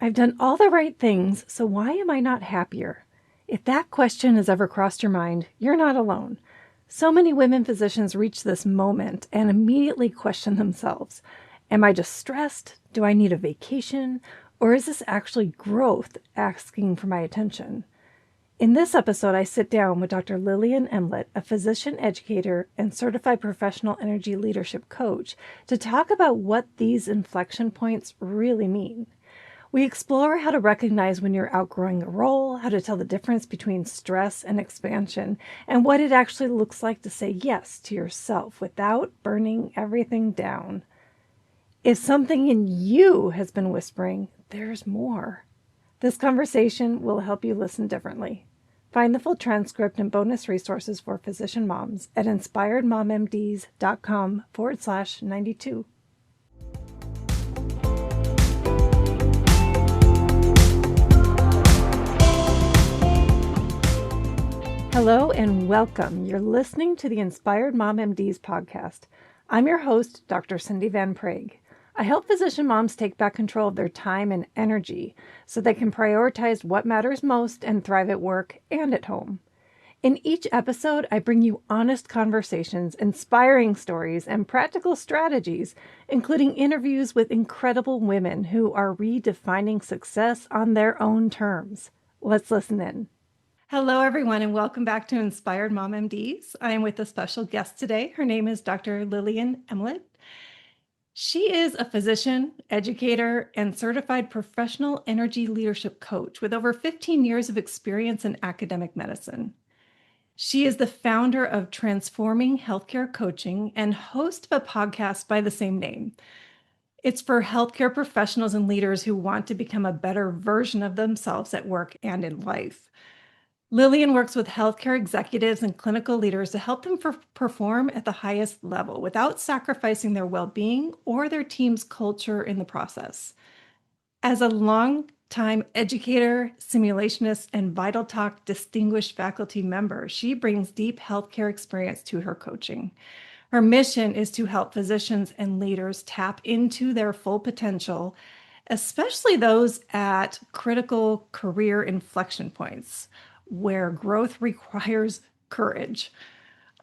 I've done all the right things, so why am I not happier? If that question has ever crossed your mind, you're not alone. So many women physicians reach this moment and immediately question themselves. Am I just stressed? Do I need a vacation? Or is this actually growth asking for my attention? In this episode, I sit down with Dr. Lillian Emlet, a physician educator and certified professional energy leadership coach, to talk about what these inflection points really mean. We explore how to recognize when you're outgrowing a role, how to tell the difference between stress and expansion, and what it actually looks like to say yes to yourself without burning everything down. If something in you has been whispering, there's more. This conversation will help you listen differently. Find the full transcript and bonus resources for physician moms at inspiredmommds.com/92. Hello and welcome. You're listening to the Inspired Mom MDs podcast. I'm your host, Dr. Cindy Van Prague. I help physician moms take back control of their time and energy so they can prioritize what matters most and thrive at work and at home. In each episode, I bring you honest conversations, inspiring stories, and practical strategies, including interviews with incredible women who are redefining success on their own terms. Let's listen in. Hello, everyone, and welcome back to Inspired Mom MDs. I am with a special guest today. Her name is Dr. Lillian Emlet. She is a physician, educator, and certified professional energy leadership coach with over 15 years of experience in academic medicine. She is the founder of Transforming Healthcare Coaching and host of a podcast by the same name. It's for healthcare professionals and leaders who want to become a better version of themselves at work and in life. Lillian works with healthcare executives and clinical leaders to help them perform at the highest level without sacrificing their well-being or their team's culture in the process. As a longtime educator, simulationist, and Vital Talk distinguished faculty member, she brings deep healthcare experience to her coaching. Her mission is to help physicians and leaders tap into their full potential, especially those at critical career inflection points, where growth requires courage.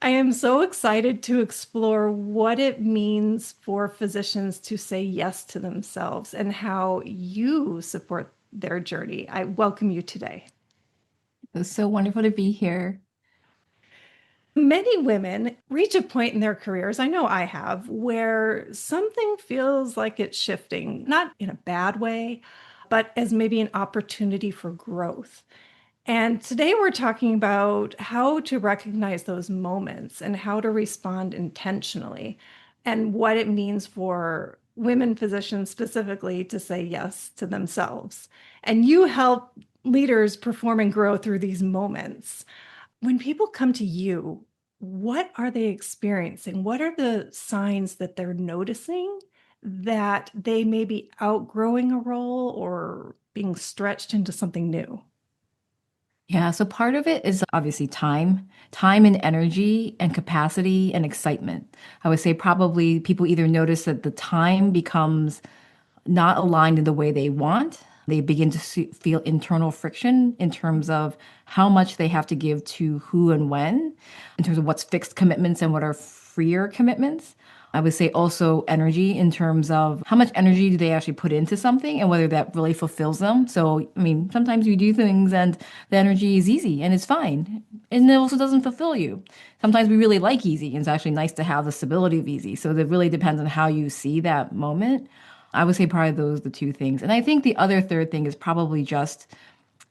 I am so excited to explore what it means for physicians to say yes to themselves and how you support their journey. I welcome you today. It's so wonderful to be here. Many women reach a point in their careers, I know I have, where something feels like it's shifting, not in a bad way, but as maybe an opportunity for growth. And today we're talking about how to recognize those moments and how to respond intentionally and what it means for women physicians specifically to say yes to themselves. And you help leaders perform and grow through these moments. When people come to you, what are they experiencing? What are the signs that they're noticing that they may be outgrowing a role or being stretched into something new? Yeah, so part of it is obviously time and energy and capacity and excitement. I would say probably people either notice that the time becomes not aligned in the way they want. They begin to feel internal friction in terms of how much they have to give to who and when, in terms of what's fixed commitments and what are freer commitments. I would say also energy in terms of how much energy do they actually put into something and whether that really fulfills them. So, I mean, sometimes you do things and the energy is easy and it's fine. And it also doesn't fulfill you. Sometimes we really like easy and it's actually nice to have the stability of easy. So it really depends on how you see that moment. I would say probably those are the two things. And I think the other third thing is probably just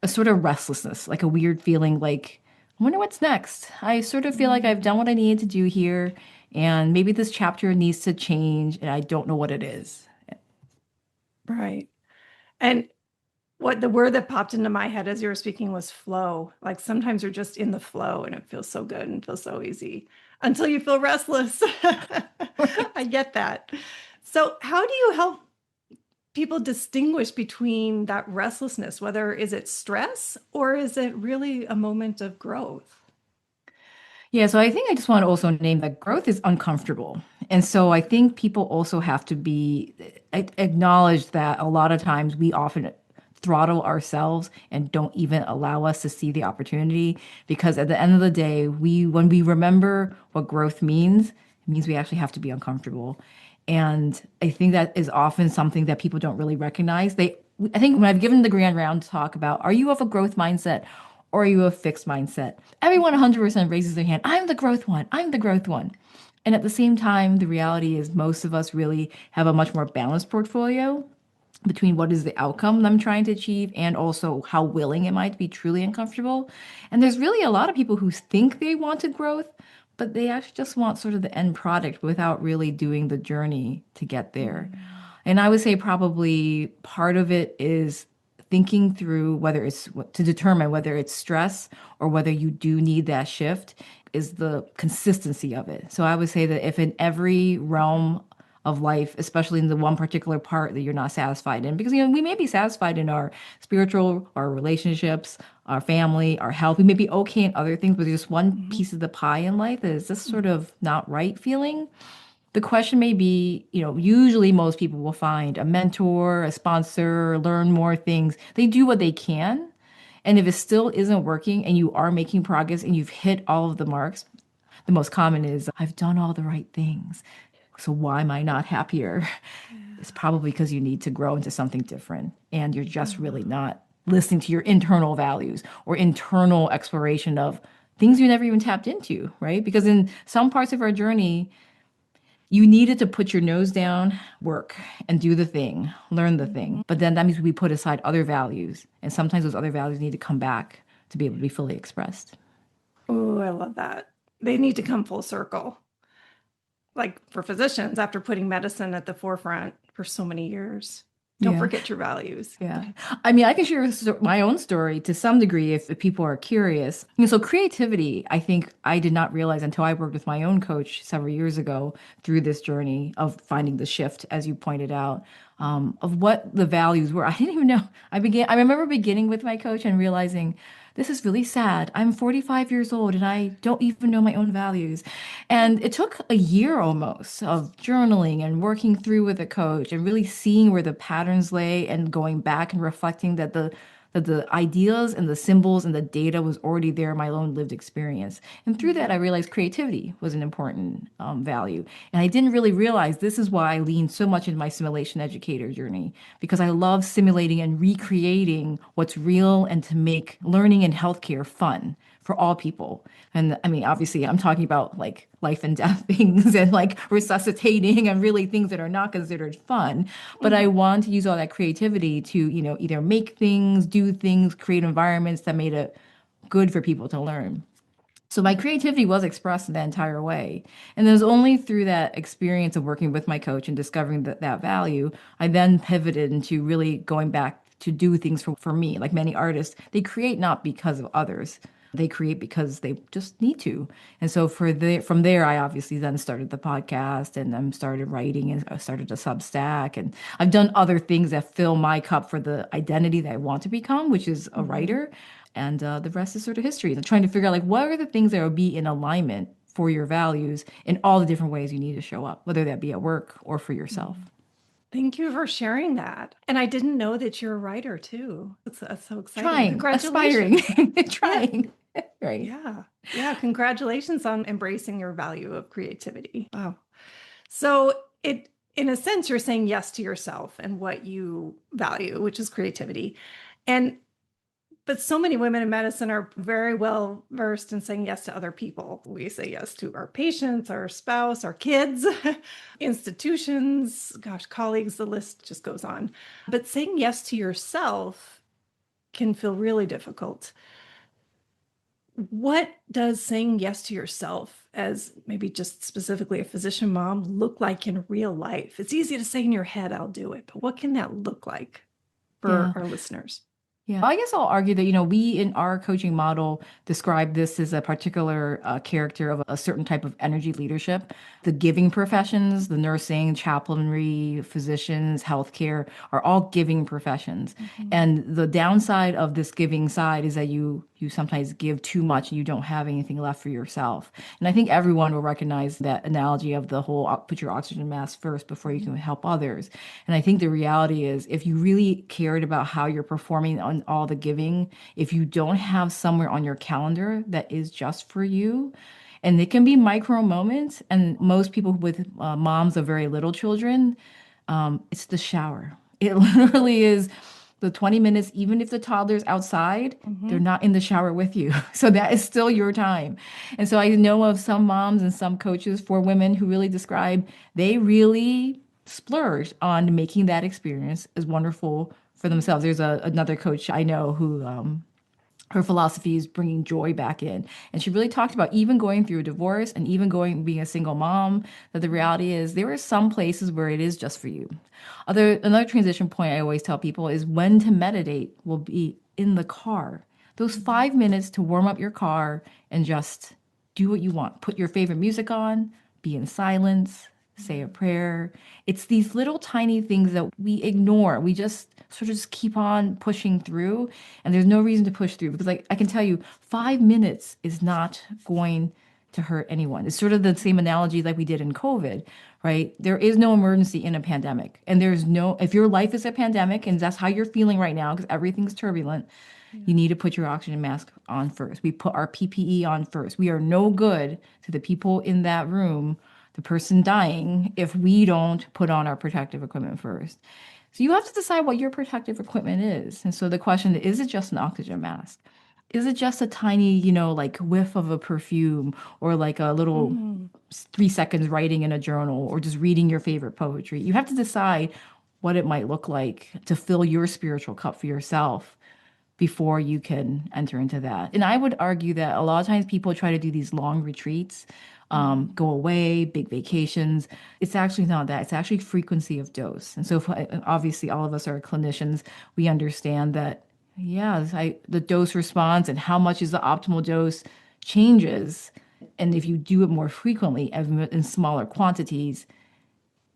a sort of restlessness, like a weird feeling like, I wonder what's next. I sort of feel like I've done what I needed to do here, and maybe this chapter needs to change, and I don't know what it is. Right. And what the word that popped into my head as you were speaking was flow. Like sometimes you're just in the flow and it feels so good and feels so easy until you feel restless. I get that. So how do you help people distinguish between that restlessness, whether is it stress or is it really a moment of growth? Yeah, so I think I just want to also name that growth is uncomfortable. And so I think people also have to be acknowledge that a lot of times we often throttle ourselves and don't even allow us to see the opportunity. Because at the end of the day, when we remember what growth means, it means we actually have to be uncomfortable. And I think that is often something that people don't really recognize. I think when I've given the grand round talk about, are you of a growth mindset or are you a fixed mindset? Everyone 100% raises their hand. I'm the growth one. I'm the growth one. And at the same time, the reality is most of us really have a much more balanced portfolio between what is the outcome that I'm trying to achieve and also how willing am I to be truly uncomfortable. And there's really a lot of people who think they want to growth, but they actually just want sort of the end product without really doing the journey to get there. And I would say probably part of it is thinking through whether it's to determine whether it's stress or whether you do need that shift is the consistency of it. So I would say that if in every realm of life, especially in the one particular part that you're not satisfied in, because we may be satisfied in our spiritual, our relationships, our family, our health. We may be okay in other things, but there's just one Mhm. piece of the pie in life that is just sort of not right feeling. The question may be, usually most people will find a mentor, a sponsor, learn more things. They do what they can. And if it still isn't working and you are making progress and you've hit all of the marks, the most common is, I've done all the right things. So why am I not happier? It's Yeah. probably because you need to grow into something different and you're just Oh. really not listening to your internal values or internal exploration of things you never even tapped into, right? Because in some parts of our journey, you needed to put your nose down, work, and do the thing, learn the Mhm. thing. But then that means we put aside other values. And sometimes those other values need to come back to be able to be fully expressed. Oh, I love that. They need to come full circle. Like for physicians, after putting medicine at the forefront for so many years, don't Yeah. forget your values. Yeah. I mean, I can share my own story to some degree if people are curious. So creativity, I think I did not realize until I worked with my own coach several years ago through this journey of finding the shift, as you pointed out, of what the values were. I didn't even know. I remember beginning with my coach and realizing this is really sad. I'm 45 years old and I don't even know my own values. And it took a year almost of journaling and working through with a coach and really seeing where the patterns lay and going back and reflecting that the ideas and the symbols and the data was already there in my own lived experience. And through that, I realized creativity was an important value. And I didn't really realize this is why I leaned so much into my simulation educator journey, because I love simulating and recreating what's real and to make learning in healthcare fun for all people. And I mean, obviously, I'm talking about like life and death things and like resuscitating and really things that are not considered fun. But I Mhm. want to use all that creativity to, either make things, do things, create environments that made it good for people to learn. So my creativity was expressed the entire way. And it was only through that experience of working with my coach and discovering that value, I then pivoted into really going back to do things for me. Like many artists, they create not because of others. They create because they just need to. And so from there, I obviously then started the podcast and then started writing and I started a Substack. And I've done other things that fill my cup for the identity that I want to become, which is a Mhm. writer. And the rest is sort of history. And trying to figure out like what are the things that will be in alignment for your values in all the different ways you need to show up, whether that be at work or for yourself. Mhm. Thank you for sharing that. And I didn't know that you're a writer too. That's so exciting. Trying, aspiring, Congratulations. Yeah. trying. Right. Yeah. Yeah. Congratulations on embracing your value of creativity. Wow. So in a sense, you're saying yes to yourself and what you value, which is creativity. And but so many women in medicine are very well versed in saying yes to other people. We say yes to our patients, our spouse, our kids, institutions, gosh, colleagues, the list just goes on. But saying yes to yourself can feel really difficult. What does saying yes to yourself, as maybe just specifically a physician mom, look like in real life? It's easy to say in your head, I'll do it, but what can that look like for Yeah. our listeners? Yeah, I guess I'll argue that, we in our coaching model describe this as a particular character of a certain type of energy leadership. The giving professions, the nursing, chaplainry, physicians, healthcare are all giving professions. Mhm. And the downside of this giving side is that you you sometimes give too much and you don't have anything left for yourself. And I think everyone will recognize that analogy of the whole put your oxygen mask first before you can help others. And I think the reality is if you really cared about how you're performing on all the giving, if you don't have somewhere on your calendar that is just for you, and it can be micro moments, and most people with moms of very little children, it's the shower. It literally is the 20 minutes, even if the toddler's outside, they're Mm-hmm. not in the shower with you. So that is still your time. And so I know of some moms and some coaches for women who really describe they really splurge on making that experience as wonderful for themselves. There's another coach I know who her philosophy is bringing joy back in. And she really talked about even going through a divorce and even going being a single mom, that the reality is there are some places where it is just for you. Another transition point I always tell people is when to meditate will be in the car. Those 5 minutes to warm up your car and just do what you want. Put your favorite music on, be in silence, say a prayer. It's these little tiny things that we ignore. We just sort of just keep on pushing through, and there's no reason to push through because, like, I can tell you, 5 minutes is not going to hurt anyone. It's sort of the same analogy like we did in COVID, right? There is no emergency in a pandemic, and there's no, if your life is a pandemic and that's how you're feeling right now because everything's turbulent, you need to put your oxygen mask on first. We put our PPE on first. We are no good to the people in that room, the person dying, if we don't put on our protective equipment first. So you have to decide what your protective equipment is. And so the question is it just an oxygen mask? Is it just a tiny, like whiff of a perfume or like a little Mm. 3 seconds writing in a journal or just reading your favorite poetry? You have to decide what it might look like to fill your spiritual cup for yourself before you can enter into that. And I would argue that a lot of times people try to do these long retreats, go away, big vacations. It's actually not that. It's actually frequency of dose. And so if, obviously all of us are clinicians, we understand that, yeah, the dose response and how much is the optimal dose changes. And if you do it more frequently and in smaller quantities,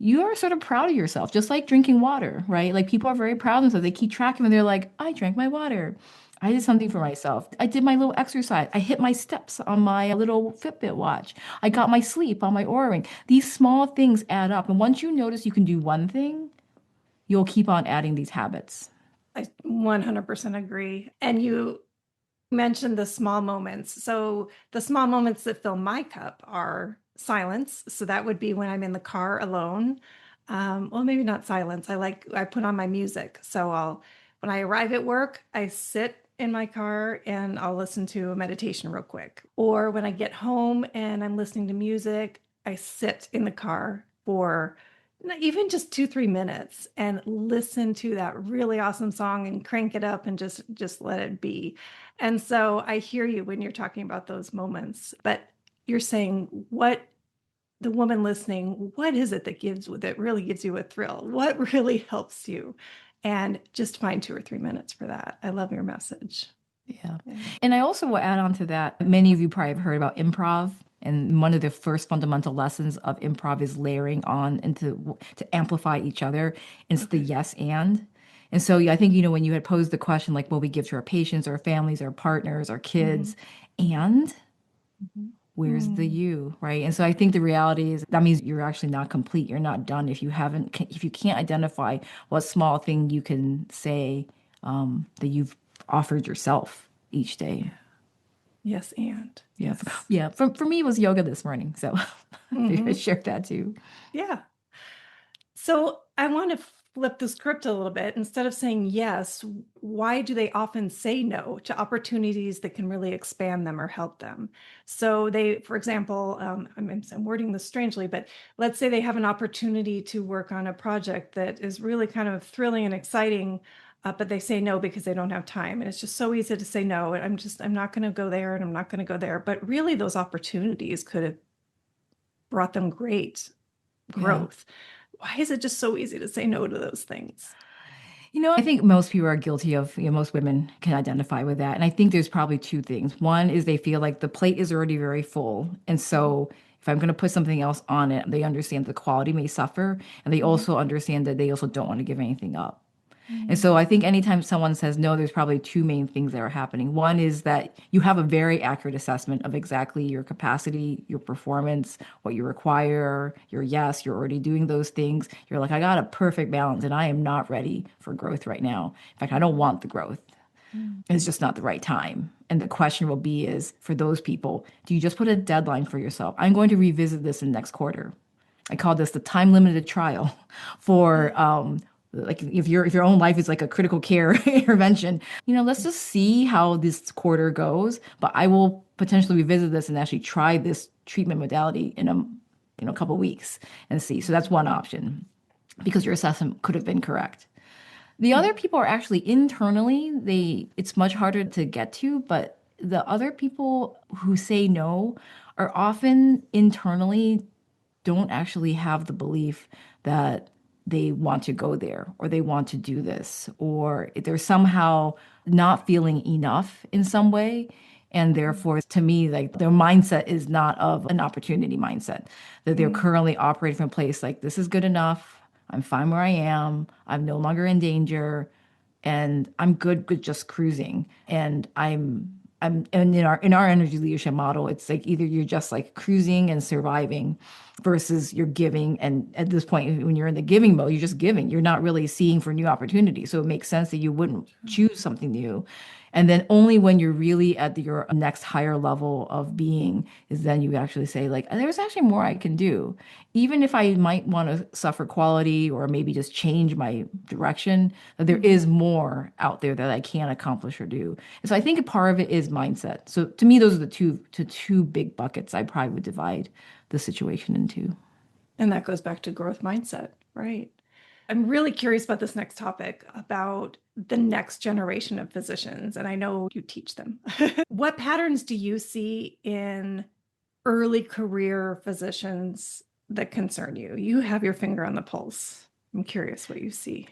you are sort of proud of yourself, just like drinking water, right? Like people are very proud of themselves. They keep track of it and they're like, I drank my water. I did something for myself. I did my little exercise. I hit my steps on my little Fitbit watch. I got my sleep on my Oura ring. These small things add up. And once you notice you can do one thing, you'll keep on adding these habits. I 100% agree. And you mentioned the small moments. So the small moments that fill my cup are silence. So that would be when I'm in the car alone. Well, maybe not silence. I put on my music. So when I arrive at work, I sit in my car and I'll listen to a meditation real quick. Or when I get home and I'm listening to music, I sit in the car for even just 2, 3 minutes and listen to that really awesome song and crank it up and just let it be. And so I hear you when you're talking about those moments, but you're saying what the woman listening, what is it that really gives you a thrill? What really helps you? And just find 2 or 3 minutes for that. I love your message. Yeah. Yeah. And I also will add on to that. Many of you probably have heard about improv. And one of the first fundamental lessons of improv is layering on and to amplify each other. It's the Okay. yes and. And so yeah, I think, when you had posed the question, like what we give to our patients, our families, our partners, our Mhm. kids, and Mhm. where's the Mm. you, right? And so I think the reality is that means you're actually not complete. You're not done if you can't identify what small thing you can say that you've offered yourself each day. Yes, and Yeah. yes. Yeah. For me, it was yoga this morning. So I figured I'd Hmm. share that too. Yeah. So I want to flip the script a little bit. Instead of saying yes, why do they often say no to opportunities that can really expand them or help them? So for example, I'm wording this strangely, but let's say they have an opportunity to work on a project that is really kind of thrilling and exciting, but they say no because they don't have time. And it's just so easy to say no. I'm not going to go there and I'm not going to go there. But really, those opportunities could have brought them great Yeah. growth. Why is it just so easy to say no to those things? I think most people are guilty of, most women can identify with that. And I think there's probably two things. One is they feel like the plate is already very full. And so if I'm going to put something else on it, they understand the quality may suffer. And they Mhm. also understand that they also don't want to give anything up. And Mm. so I think anytime someone says no, there's probably two main things that are happening. One is that you have a very accurate assessment of exactly your capacity, your performance, what you require, your yes, you're already doing those things. You're like, I got a perfect balance and I am not ready for growth right now. In fact, I don't want the growth. Mm. It's just not the right time. And the question will be is for those people, do you just put a deadline for yourself? I'm going to revisit this in next quarter. I call this the time limited trial for like if your own life is like a critical care intervention, let's just see how this quarter goes. But I will potentially revisit this and actually try this treatment modality in a couple weeks and see. So that's one option because your assessment could have been correct. The other people are actually internally, it's much harder to get to, but the other people who say no are often internally don't actually have the belief that they want to go there or they want to do this or they're somehow not feeling enough in some way. And therefore, to me, like their mindset is not of an opportunity mindset, that they're Mm. currently operating from a place like this is good enough. I'm fine where I am. I'm no longer in danger and I'm good with just cruising. And and in our energy leadership model, it's like either you're just like cruising and surviving versus you're giving. And at this point, when you're in the giving mode, you're just giving. You're not really seeing for new opportunities. So it makes sense that you wouldn't choose something new. And then only when you're really at your next higher level of being is then you actually say, like, there's actually more I can do. Even if I might want to suffer quality or maybe just change my direction, that there Mm. is more out there that I can accomplish or do. And so I think a part of it is mindset. So to me, those are the two big buckets I probably would divide the situation into. And that goes back to growth mindset, right? I'm really curious about this next topic about the next generation of physicians, and I know you teach them. What patterns do you see in early career physicians that concern you? You have your finger on the pulse. I'm curious what you see.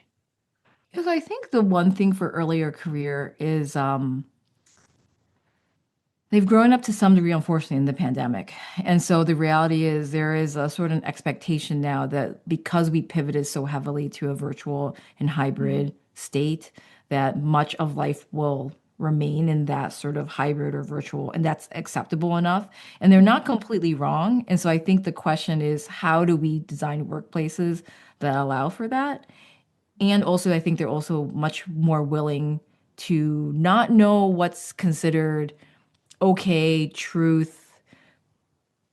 Because I think the one thing for earlier career is they've grown up to some degree, unfortunately, in the pandemic. And so the reality is there is a sort of expectation now that because we pivoted so heavily to a virtual and Mm. hybrid state, that much of life will remain in that sort of hybrid or virtual, and that's acceptable enough. And they're not completely wrong. And so I think the question is, how do we design workplaces that allow for that? And also, I think they're also much more willing to not know what's considered okay, truth,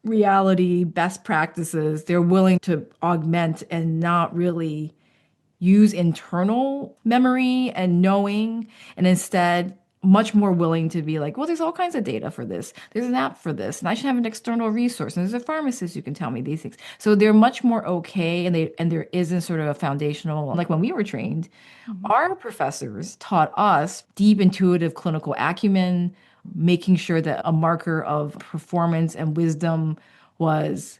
reality, best practices. They're willing to augment and not really use internal memory and knowing, and instead much more willing to be like, well, there's all kinds of data for this. There's an app for this, and I should have an external resource. And there's a pharmacist who can tell me these things. So they're much more okay, and there isn't sort of a foundational, like when we were trained, Mhm. our professors taught us deep intuitive clinical acumen, making sure that a marker of performance and wisdom was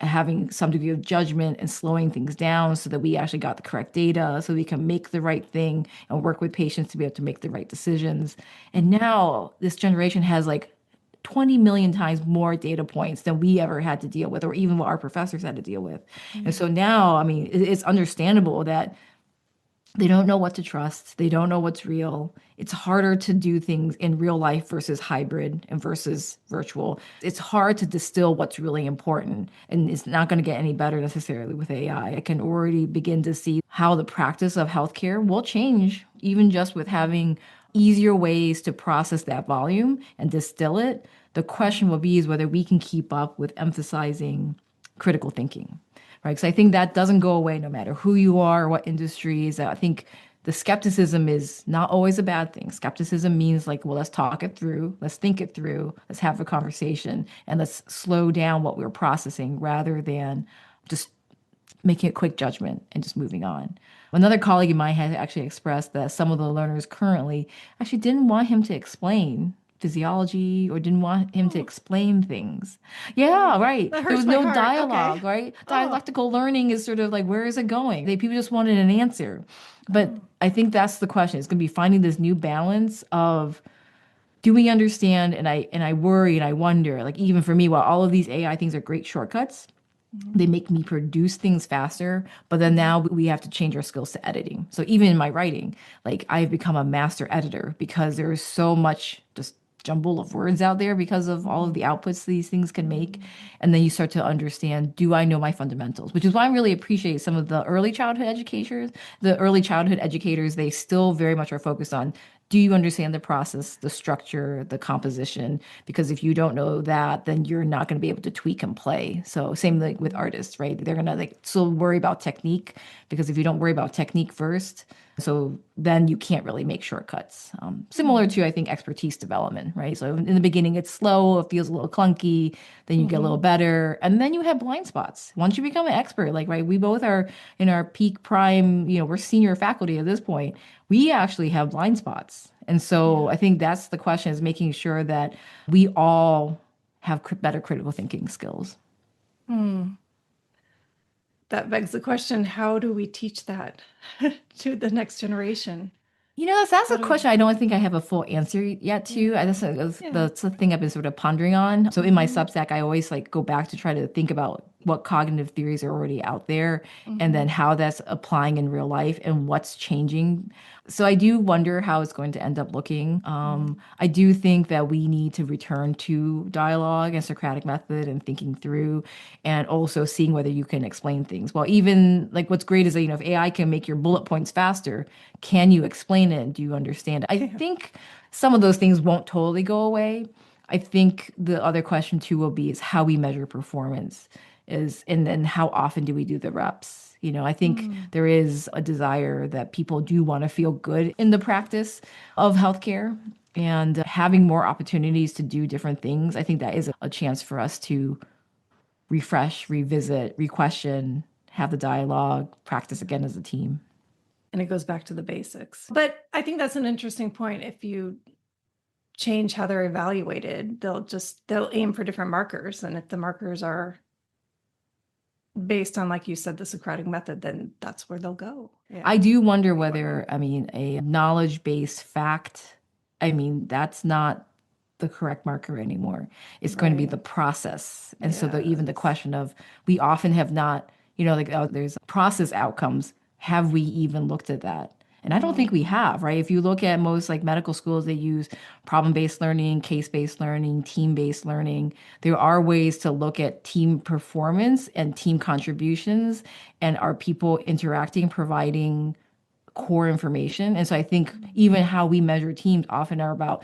having some degree of judgment and slowing things down so that we actually got the correct data so we can make the right thing and work with patients to be able to make the right decisions. And now this generation has like 20 million times more data points than we ever had to deal with, or even what our professors had to deal with. And Mm. so now, I mean, it's understandable that they don't know what to trust. They don't know what's real. It's harder to do things in real life versus hybrid and versus virtual. It's hard to distill what's really important, and it's not going to get any better necessarily with AI. I can already begin to see how the practice of healthcare will change, even just with having easier ways to process that volume and distill it. The question will be is whether we can keep up with emphasizing critical thinking, right? Because I think that doesn't go away no matter who you are or what industries. I think the skepticism is not always a bad thing. Skepticism means like, well, let's talk it through, let's think it through, let's have a conversation, and let's slow down what we're processing rather than just making a quick judgment and just moving on. Another colleague of mine had actually expressed that some of the learners currently actually didn't want him to explain physiology or didn't want him to Oh, explain things. Yeah, right. that There hurts was my no heart. Okay. dialogue, right? Oh, Dialectical learning is sort of like, where is it going? People just wanted an answer. But oh. I think that's the question. It's going to be finding this new balance of do we understand? And I worry and I wonder, like even for me, while all of these AI things are great shortcuts, They make me produce things faster, but then Mm-hmm. now we have to change our skills to editing. So even in my writing, like I've become a master editor because there is so much just jumble of words out there because of all of the Mm-hmm. outputs these things can make. Mm-hmm. And then you start to understand, do I know my fundamentals? Which is why I really appreciate some of the early childhood educators. The early childhood educators, they still very much are focused on, do you understand the process, the structure, the composition? Because if you don't know that, then you're not going to be able to tweak and play. So same like with Mm-hmm. artists, right? They're going to like still worry about technique because if you don't worry about technique first, so then you can't really make shortcuts. Similar to, I think, expertise development, right? So in the beginning, it's slow, it feels a little clunky, then you get a little Mm-hmm. better, and then you have blind spots. Once you become an expert, like, right, we both are in our peak prime, we're senior faculty at this point. We actually have blind spots. And so Yeah. I think that's the question is making sure that we all have better critical thinking skills. Hmm. That begs the question, how do we teach that to the next generation? That's How a do, question I don't think I have a full answer yet to. yeah, yeah. That's the thing I've been sort of pondering on. So in my Mm-hmm. Substack, I always like go back to try to think about what cognitive theories are already out there and Mm-hmm. then how that's applying in real life and what's changing. So I do wonder how it's going to end up looking. I do think that we need to return to dialogue and Socratic method and thinking through and also seeing whether you can explain things. Well, even like what's great is that, if AI can make your bullet points faster, can you explain it? Do you understand it? I Yeah. think some of those things won't totally go away. I think the other question too will be is how we measure performance is, and then how often do we do the reps? I think Mm. there is a desire that people do want to feel good in the practice of healthcare and having more opportunities to do different things. I think that is a chance for us to refresh, revisit, re-question, have the dialogue, practice again as a team. And it goes back to the basics. But I think that's an interesting point. If you change how they're evaluated, they'll aim for different markers. And if the markers are based on, like you said, the Socratic method, then that's where they'll go. I Yeah. do wonder whether, I mean, a knowledge-based fact, I mean, that's not the correct marker anymore. It's going to be Right. the process. And so even the Yes. question of we often have not, like there's process outcomes. Have we even looked at that? And I don't think we Mm-hmm. have, right? If you look at most like medical schools, they use problem-based learning, case-based learning, team-based learning. There are ways to look at team performance and team contributions and are people interacting, providing core information. And so I think even how we measure teams often are about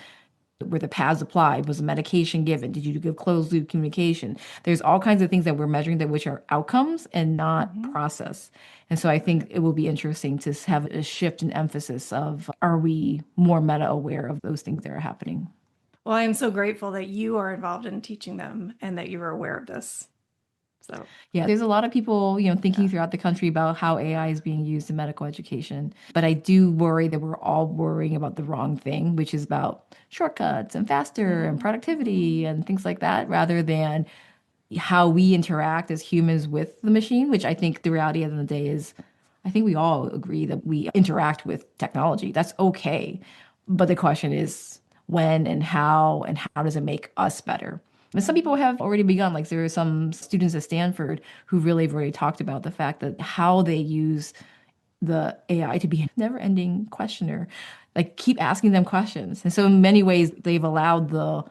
were the paths applied? Was the medication given? Did you give closed loop communication? There's all kinds of things that we're measuring that which are outcomes and not Mm-hmm. process. And so I think Right. it will be interesting to have a shift in emphasis of are we more meta aware of those things that are happening? Well, I am so grateful that you are involved in teaching them and that you are aware of this. So, Yeah, there's a lot of people, thinking yeah. throughout the country about how AI is being used in medical education. But I do worry that we're all worrying about the wrong thing, which is about shortcuts and faster and productivity Mm-hmm. and things like that, rather than how we interact as humans with the machine, which I think the reality of the day is, I think we all agree that we interact with technology. That's okay. But the question is when and how does it make us better? And some people Mm-hmm. have already begun, like there are some students at Stanford who really have already talked about the fact that how they use the AI to be a never ending questioner, like keep asking them questions. And so in many ways, they've allowed the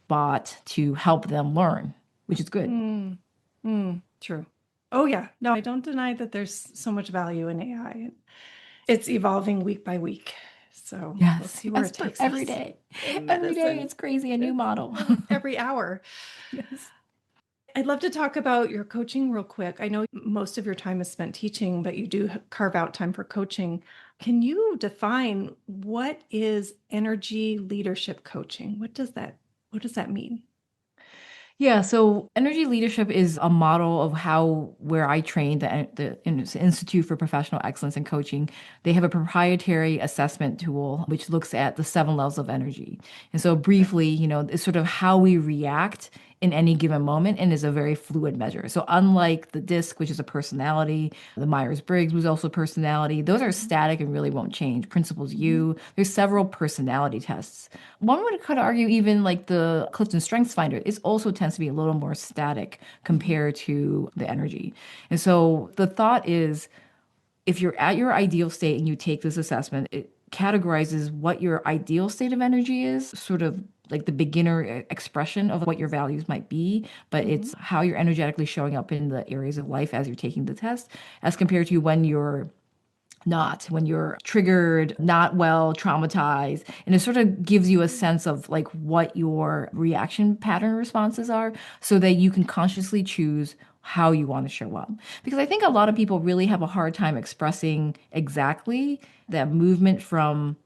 bot to help them learn, which is good. Mm, true. Oh, yeah. No, I don't deny that there's so much value in AI. It's evolving week by week. So we'll Yes, see where yes, it takes every us day. in Every day medicine. it's crazy, a new It's model. every hour. Yes. I'd love to talk about your coaching real quick. I know most of your time is spent teaching, but you do carve out time for coaching. Can you define what is energy leadership coaching? What does that mean? Yeah, so energy leadership is a model of how where I train the Institute for Professional Excellence in Coaching. They have a proprietary assessment tool which looks at the seven levels of energy. And so Okay. briefly, it's sort of how we react in any given moment and is a very fluid measure. So unlike the DISC, which is a personality, the Myers-Briggs was also personality, those are static and really won't change. Principles Mhm. U, there's several personality tests. One would kind of argue even like the Clifton Strengths Finder, it also tends to be a little more static Mhm. compared to the energy. And so the thought is if you're at your ideal state and you take this assessment, it categorizes what your ideal state of energy is, sort of like the beginner expression of what your values might be, but Mhm. it's how you're energetically showing up in the areas of life as you're taking the test, as compared to when you're not, when you're triggered, not well, traumatized. And it sort of gives you a sense of like what your reaction pattern responses are so that you can consciously choose how you want to show up. Because I think a lot of people really have a hard time expressing exactly that movement from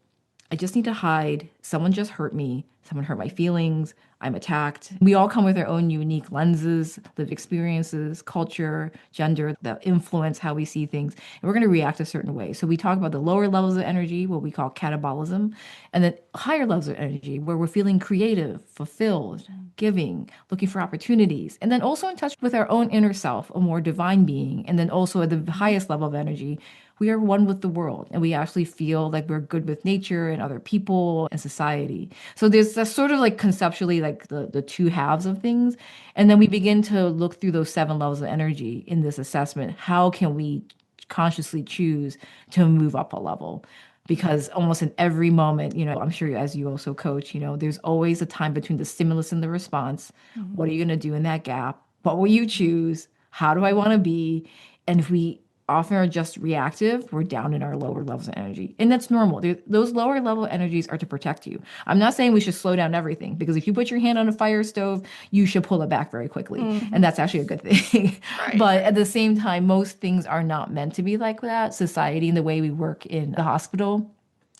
I just need to hide. Someone just hurt me. Someone hurt my feelings. I'm attacked. We all come with our own unique lenses, lived experiences, culture, gender that influence how we see things. And we're going to react a certain way. So we talk about the lower levels of energy, what we call catabolism, and then higher levels of energy, where we're feeling creative, fulfilled, giving, looking for opportunities, and then also in touch with our own inner self, a more divine being. And then also at the highest level of energy, we are one with the world and we actually feel like we're good with nature and other people and society. So there's a sort of like conceptually like the two halves of things. And then we begin to look through those seven levels of energy in this assessment. How can we consciously choose to move up a level? Because almost in every moment, I'm sure as you also coach, there's always a time between the stimulus and the response. Mhm. What are you going to do in that gap? What will you choose? How do I want to be? And if we often are just reactive, we're down in our lower levels of energy. And that's normal. Those lower level energies are to protect you. I'm not saying we should slow down everything because if you put your hand on a fire stove, you should pull it back very quickly. And Mhm. that's actually a good thing. Right. But at the same time, most things are not meant to be like that. Society and the way we work in the hospital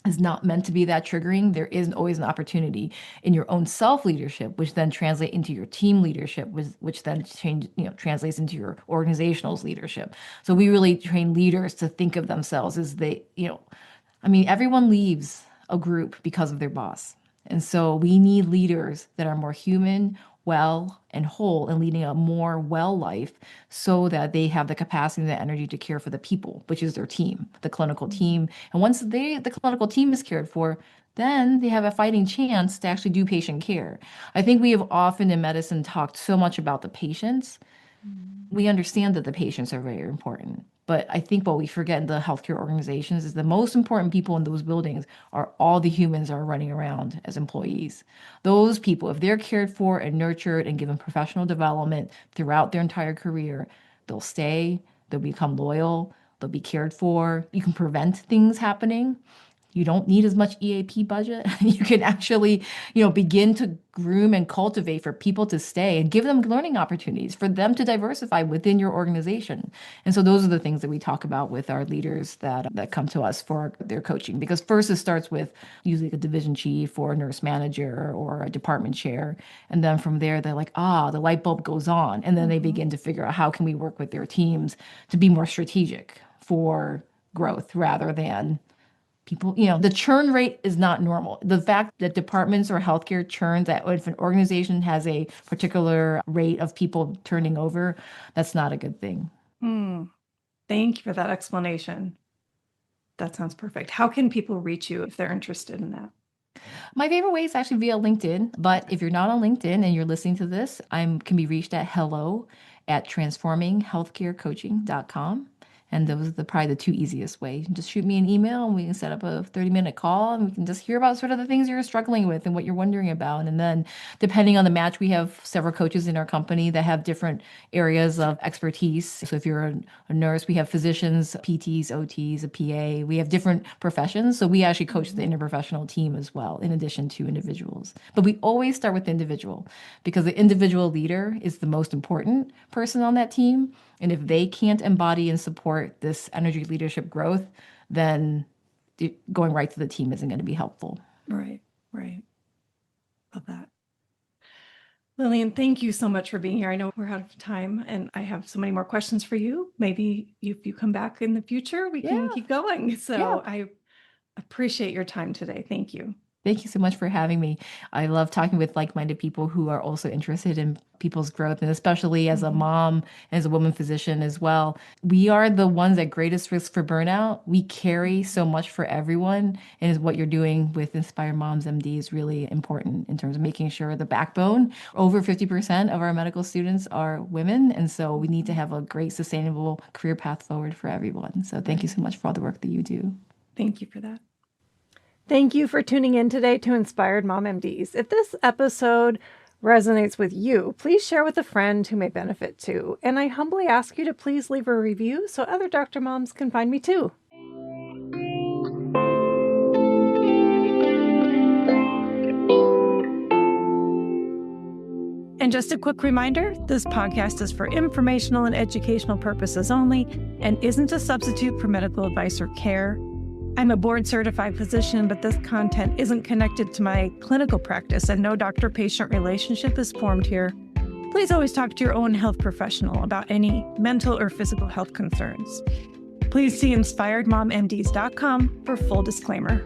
is not meant to be that triggering. There is always an opportunity in your own self leadership, which then translate into your team leadership, which then translates into your organizational leadership. So we really train leaders to think of themselves as I mean, everyone leaves a group because of their boss. And so we need leaders that are more human, well, and whole and leading a more well life so that they have the capacity and the energy to care for the people, which is their team, the clinical Mhm. team. And once the clinical team is cared for, then they have a fighting chance to actually do patient care. I think we have often in medicine talked so much about the patients. Mhm. We understand that the patients are very important. But I think what we forget in the healthcare organizations is the most important people in those buildings are all the humans that are running around as employees. Those people, if they're cared for and nurtured and given professional development throughout their entire career, they'll stay, they'll become loyal, they'll be cared for. You can prevent things happening. You don't need as much EAP budget. You can actually, begin to groom and cultivate for people to stay and give them learning opportunities for them to diversify within your organization. And so those are the things that we talk about with our leaders that come to us for their coaching. Because first it starts with usually a division chief or a nurse manager or a department chair. And then from there, they're like, the light bulb goes on. And then they Mhm. begin to figure out how can we work with their teams to be more strategic for growth rather than people, the churn rate is not normal. The fact that departments or healthcare churns, that if an organization has a particular rate of people turning over, that's not a good thing. Mm. Thank you for that explanation. That sounds perfect. How can people reach you if they're interested in that? My favorite way is actually via LinkedIn, but if you're not on LinkedIn and you're listening to this, I can be reached at hello at transforminghealthcarecoaching.com. And those are probably the two easiest ways. Just shoot me an email and we can set up a 30-minute call and we can just hear about sort of the things you're struggling with and what you're wondering about. And then depending on the match, we have several coaches in our company that have different areas of expertise. So if you're a nurse, we have physicians, PTs, OTs, a PA. We have different professions. So we actually coach the Mhm. interprofessional team as well, in addition to individuals. But we always start with the individual because the individual leader is the most important person on that team. And if they can't embody and support this energy leadership growth, then going right to the team isn't going to be helpful. Right, right. Love that. Lillian, thank you so much for being here. I know we're out of time and I have so many more questions for you. Maybe if you come back in the future, we can Yeah, keep going. yeah. So I appreciate your time today. Thank you. Thank you so much for having me. I love talking with like-minded people who are also interested in people's growth, and especially as a Mhm. mom, as a woman physician as well. We are the ones at greatest risk for burnout. We carry so much for everyone, and is what you're doing with Inspired Moms MD is really important in terms of making sure the backbone. Over 50% of our medical students are women, and so we need to have a great, sustainable career path forward for everyone. So thank you Right. so much for all the work that you do. Thank you for that. Thank you for tuning in today to Inspired Mom MDs. If this episode resonates with you, please share with a friend who may benefit too. And I humbly ask you to please leave a review so other doctor moms can find me too. And just a quick reminder, this podcast is for informational and educational purposes only and isn't a substitute for medical advice or care. I'm a board-certified physician, but this content isn't connected to my clinical practice and no doctor-patient relationship is formed here. Please always talk to your own health professional about any mental or physical health concerns. Please see inspiredmommds.com for full disclaimer.